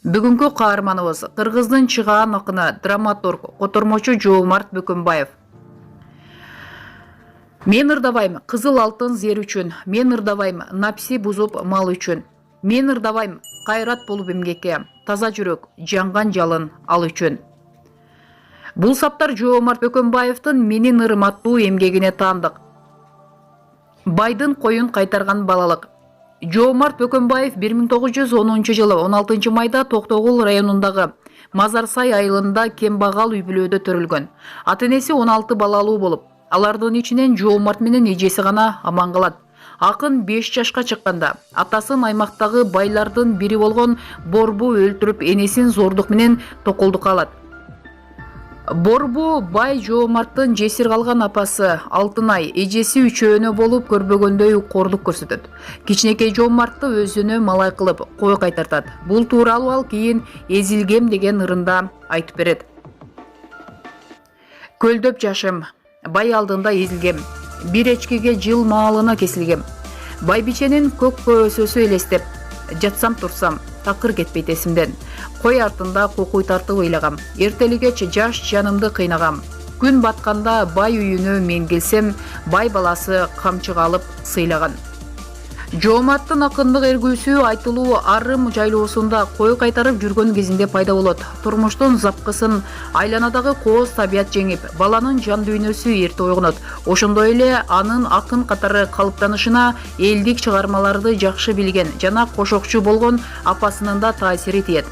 Бүгүнкү каарманыбыз Кыргыздын чыгаан акыны, драматург, котормочу Жоомарт Бөкөнбаев. Мен ырдабайм кызыл алтын зер үчүн, мен ырдабайм напси бузуп мал үчүн. Мен ырдабайм кайрат болуп эмгекке, таза жүрөк, жанган жалын ал үчүн. Бул саптар Жоомарт Бөкөнбаевдин Менин ырым аттуу эмгегине таандык. Байдын коюн кайтарган балалык. Жоомарт Бөкөнбаев 1910 жылы 16 майда Токтогул районундагы Мазарсай айылында кембагал үй-бүлөдө төрүлгөн. Ата-энеси 16 балалуу болуп, алардын ичинен Жоомарт менен эжеси гана аман калат. Акын 5 жашка чыкканда атасын аймактагы байлардын бири болгон Борбу өлтүрүп, энесин зордук менен токолдукка алат. Борбу бай Жоомарттын жесир калган апасы Алтынай эжеси үчөөнө болуп көрбөгөндөй кордук көрсөтөт. Кичинекей Жоомартты өзүнө малай кылып кой кайтартат. Бул тууралуу ал кийин Эзилгем деген ырында айтып берет. Көлдөп жашым, бай алдында эзилгем, бир эчкиге жыл маалына кесилгем. Байбиченин көк көсөсү элестеп, жатсам турсам, такыр кетпейт эсимден. Кой артында кокуй тартып ыйлагам, эртелигеч жаш жанымды кыйнагам. Күн батканда бай үйүнө мен келсем, бай баласы камчыга алып сыйлаган. Жоомарттын акындык эргүүсү айтылуу арым жайлоосунда кой кайтарып жүргөн кезинде пайда болот. Турмуштун запкысын, айланадагы кооз табият жеңип, баланын жан дүйнөсү эрте ойгонот. Ошондой эле анын акын катары калыптанышына элдик чыгармаларды жакшы билген жана кошокчу болгон апасынын да таасири тиет.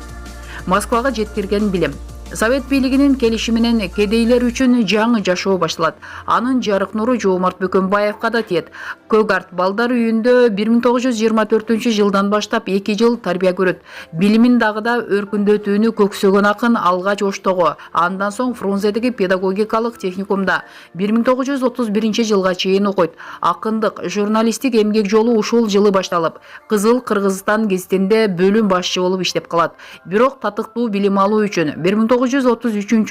Москвага жеткирген билим. Совет бийлигинин келиши менен кедейлер үчүн жаңы жашоо башталат. Анын жарык нуру Жоомарт Бөкөнбаевга да тиет. Көгарт балдар үйүндө 1924 жылдан баштап 2 жыл тарбия көрөт. Билимин дагы да өркүндөтүүнү көксөгөн акын алгач Оштого, андан соң Фрунзедеги педагогикалык техникумда 1931 жылга чейин окуйт. Акындык, журналисттик эмгек жолу ушул жылы башталып, Кызыл Кыргызстан гезитинде бөлүм башчы болуп иштеп калат. Бирок татыктуу билим алуу үчүн 1933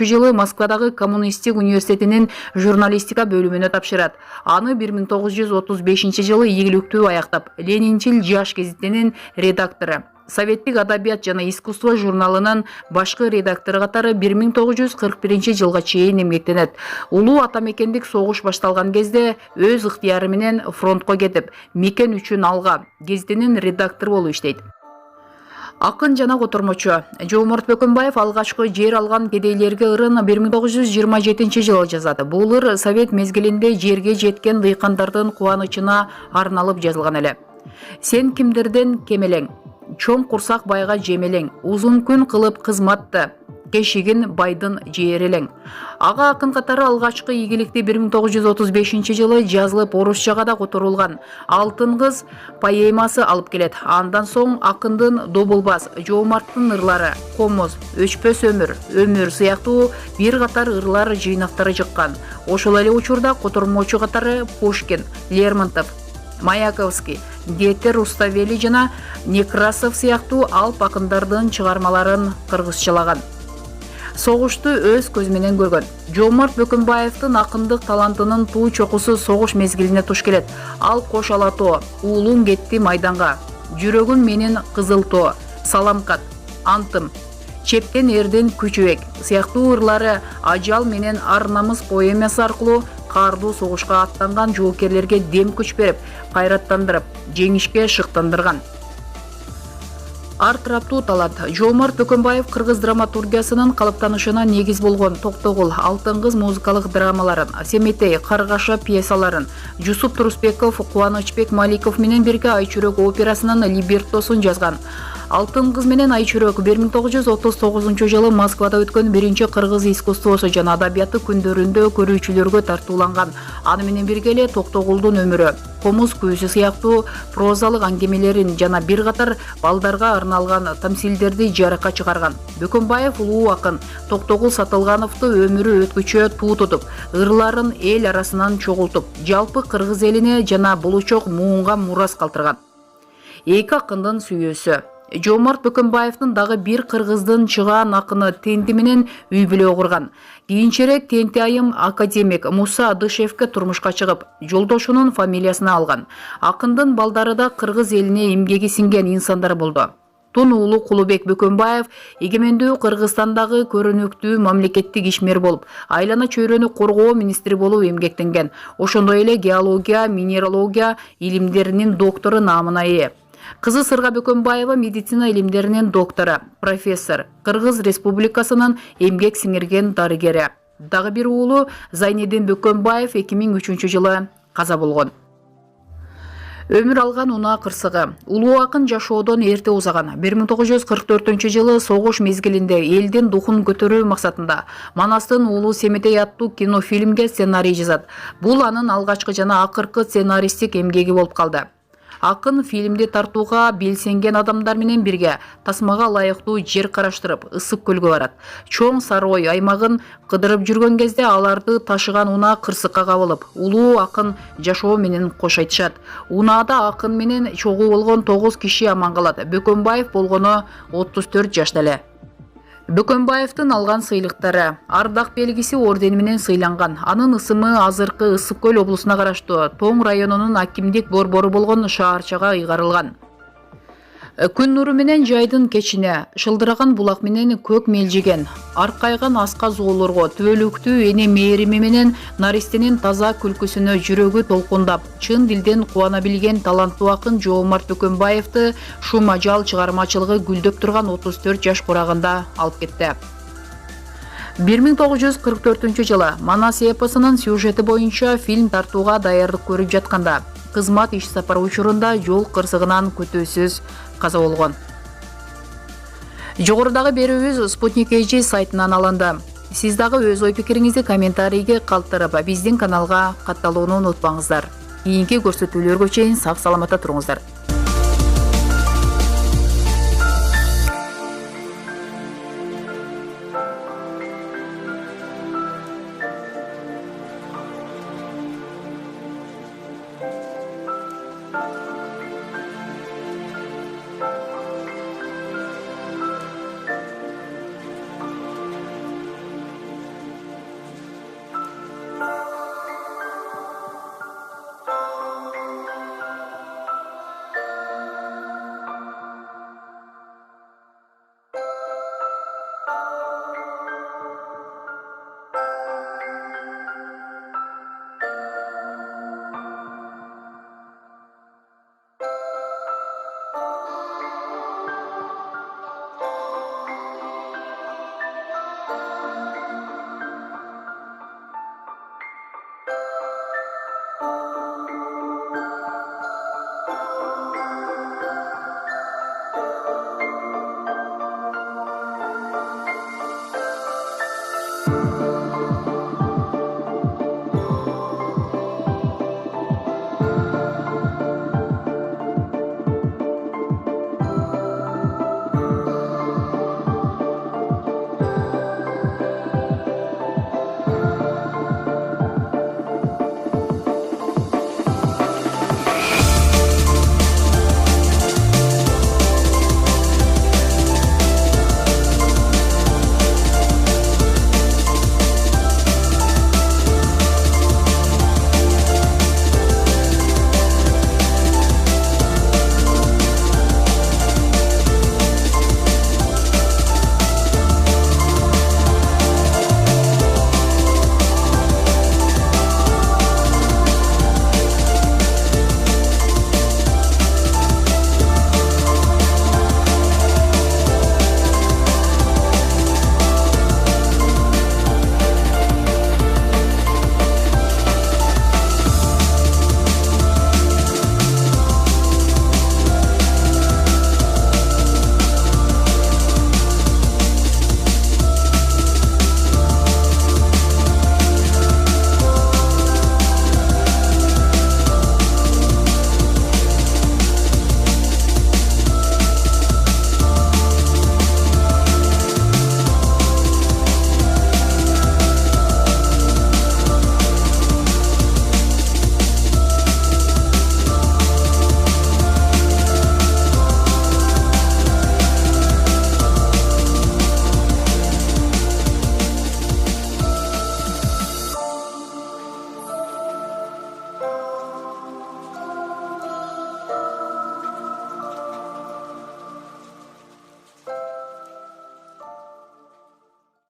жылы Москвадагы Коммунисттик университетинин журналистика бөлүмүнө тапшырат. Аны 1935 жылы ийгиликтүү аяктап, Ленинчил жаш гезитинин редактору, Советтик адабият жана искусство журналынын башкы редактору катары 1941 жылга чейин эмгектенет. Улуу атамекендик согуш башталган кезде өз ыктыяры менен фронтко кетип, Мекен үчүн алга гезитинин редактору болуп иштейт. Акын жана котормочу Жоомарт Бөкөнбаев алгачкы жер алган кедейлерге ырын 1927 жылы жазат. Бул ыр Совет мезгилинде жерге жеткен дыйкандардын кубанычына арналып жазылган эле. Сен кимдерден кемелең, чоң курсак байга жемелең, узун күн кылып кызматты, кешигин байдын жээрелең. Ага акын катары алгачкы ийгиликти 1935 жылы жазылып орусчага да которулган Алтын кыз поэмасы алып келет. Андан соң акындын Добулбас, Жоомарттын ырлары, Комуз, Өчпөс өмүр, Өмүр сыяктуу бир катар ырлар жыйнактары чыккан. Ошол эле учурда котормочу катары Пушкин, Лермонтов, Маяковский, Гете, Руставели жана Некрасов сыяктуу алп акындардын чыгармаларын кыргызчалаган. Согушту өз көзү менен көргөн. Жоомарт Бөкөнбаевдин акындык талантынын туу чокусу согуш мезгилине туш келет. Ал Кош ала тоо, уулум кетти майданга, жүрөгүн менен кызыл тоо, саламкат, антым, чепкен эрдин күчүбек сыяктуу ырлары ажал менен ар намыс поэмасы аркылуу каардуу согушка аттанган жоокерлерге дем күч берип, кайраттандырып, жеңишке шыктандырган. Ар тараптуу талант. Жоомарт Бөкөнбаев кыргыз драматургиясынын калыптанышына негиз болгон Токтогул, Алтын кыз музыкалык драмаларын, Семетей, Каргаша пьесаларын, Жусуп Турусбеков, Кубанычбек Маликов менен бирге Айчүрөк операсынын либреттосун жазган. Алтын кыз менен Айчүрөк 1939 жылы Москвада өткөн биринчи кыргыз искусствосу жана адабияты күндөрүндө көрүүчүлөргө тартууланган. Аны менен бирге эле Токтогулдун өмүрү, Комуз күүсү сыяктуу прозалык аңгемелерин жана бир катар балдарга арналган тамсилдерди жарыкка чыгарган. Бөкөнбаев улуу акын Токтогул Сатылгановду өмүрү өткүчө туу тутуп, ырларын эл арасынан чогултуп, жалпы кыргыз элине жана булучок муунга мурас калтырган. Эки акындын сүйөөсү. Жоомарт Бөкөнбаевдин дагы бир кыргыздын чыгаан акыны Тенти менен үй-бүлө курган. Кийинчерээк Тенти айым академик Муса Адышевке турмушка чыгып, жолдошунун фамилиясын алган. Акындын балдары да кыргыз элине эмгеги сиңген инсандар болду. Тун уулу Кулубек Бөкөнбаев эгемендүү Кыргызстандагы көрүнүктүү мамлекеттик ишмер болуп, айлана чөйрөнү коргоо министри болуп эмгектенген. Ошондой эле геология, минералогия илимдеринин доктору наамына ээ. Кызы Сырга Бөкөнбаева медицина илимдеринин доктору, профессор, Кыргыз Республикасынын эмгек сиңирген дарыгери. Дагы бир уулу Зайнедин Бөкөнбаев 2003 жылы каза болгон. Өмүр алган унаа кырсыгы. Улуу акын жашоодон эрте узаган. 1944 жылы согуш мезгилинде элдин духун көтөрүү максатында Манастын уулу Семетей аттуу кинофильмге сценарий жазат. Бул анын алгачкы жана акыркы сценаристтик эмгеги болуп калды. Акын фильмди тартууга белсенген адамдар менен бирге тасмага ылайыктуу жер караштырып, Ысык көлгө барат. Чоң Сарой аймагын кыдырып жүргөн кезде аларды ташыган унаа кырсыкка кабылып, улуу акын жашоо менен кош айтышат. Унаада акын менен чогуу болгон 9 киши аман калат. Бөкөнбаев болгону 34 жашта эле. Бөкөнбаевдин алган сыйлыктары: Ардак белгиси ордени менен сыйланган. Анын ысымы азыркы Ысык көл облусуна караштуу Тоң районунун акимдик борбору болгон шаарчага ыйгарылган. Күн нуру менен жайдын кечине, шылдыраган булак менен көк мелжиген, аркайган аска зоолорго, түбөлүктүү эне мээрими менен наристенин таза күлкүсүнө жүрөгү толкундап, чын дилден кубана билген таланттуу акын Жоомарт Бөкөнбаевди шум ажал чыгармачылыгы гүлдөп турган 34 жаш курагында алып кетти. 1944 жылы Манас эпосунун сюжети боюнча фильм тартууга даярдык көрүп жатканда, кызмат иш сапары учурунда жол кырсыгынан күтүүсүз каза болгон. Жогорудагы берүүбүз Спутник AG сайтынан алынды. Сиз дагы өз ой пикириңизди комментарийге калтырып, биздин каналга катталууну унутпаңыздар. Кийинки көрсөтүүлөргө чейин сак саламатта туруңуздар.